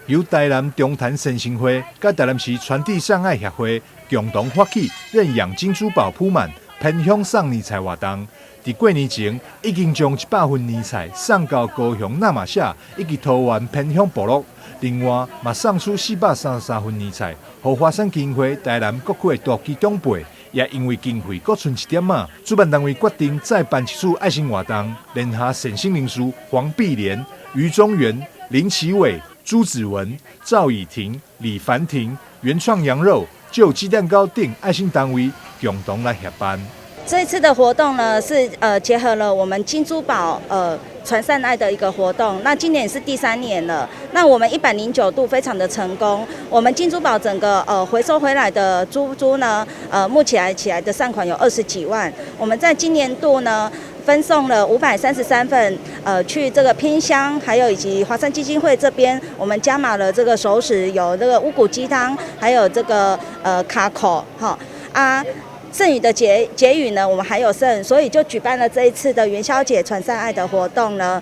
由台南中坛善心会、甲台南市传递善爱协会共同发起认养金珠宝铺满偏乡送年菜活动。伫过年前，已经将100份年菜送到高雄那玛夏以及桃园偏乡部落。另外，嘛送出433份年菜，予华山基金会台南各区大基长辈。也因为经费搁剩一点仔，主办单位决定再办一次爱心活动，联下善心人士黄碧莲、于中元、林奇伟、朱子文、赵以婷、李凡婷、原创羊肉、就鸡蛋糕等爱心单位共同来协办。这一次的活动呢，是结合了我们金珠宝传善爱的一个活动。那今年也是第3年了。那我们109度非常的成功。我们金珠宝整个回收回来的珠呢，目前起来的善款有20几万。我们在今年度呢，分送了533份，去这个偏乡，还有以及华山基金会这边，我们加码了这个熟食，有这个乌骨鸡汤，还有这个卡口，哈啊。剩余的结余呢，我们还有剩，所以就举办了这一次的元宵节传善爱的活动呢，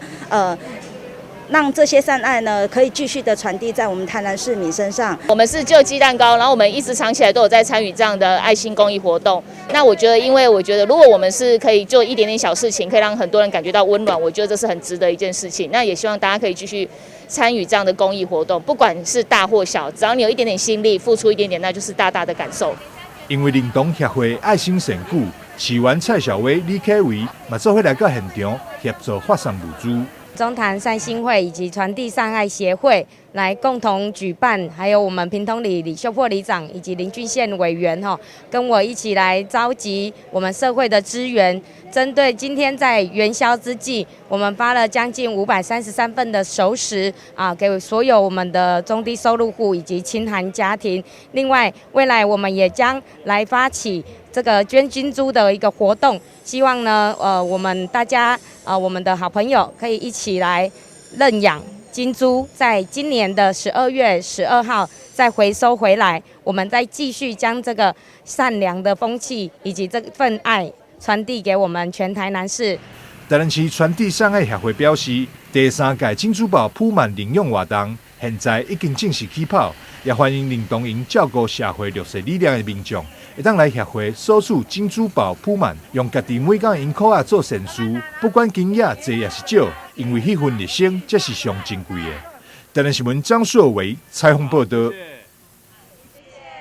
让这些善爱呢可以继续的传递在我们台南市民身上。我们是就鸡蛋糕，然后我们一直长期来都有在参与这样的爱心公益活动。那我觉得如果我们是可以做一点点小事情，可以让很多人感觉到温暖，我觉得这是很值得一件事情。那也希望大家可以继续参与这样的公益活动，不管是大或小，只要你有一点点心力，付出一点点，那就是大大的感受。因为灵动协会爱心善举，市员蔡小薇、李凯维嘛做伙来到现场协助发送物资。中坛善心会以及传递善爱协会来共同举办，还有我们平通里李秀珀里长以及林俊宪委员跟我一起来召集我们社会的资源，针对今天在元宵之际，我们发了将近533份的熟食给所有我们的中低收入户以及清寒家庭。另外，未来我们也将来发起这个捐金珠的一个活动，希望呢，我们大家我们的好朋友可以一起来认养金珠，在今年的12月12号再回收回来，我们再继续将这个善良的风气以及这份爱传递给我们全台南市。台南市传递善爱协会表示，第3届金珠宝铺满领用活动，现在已经正式起跑，也欢迎灵动营照顾社会弱势力量的民众，会当来协会索取金珠宝铺满，用家己每天银块做善事，不管金额多也是少，因为迄份热心才是上珍贵的。台南新闻张硕维采访报道。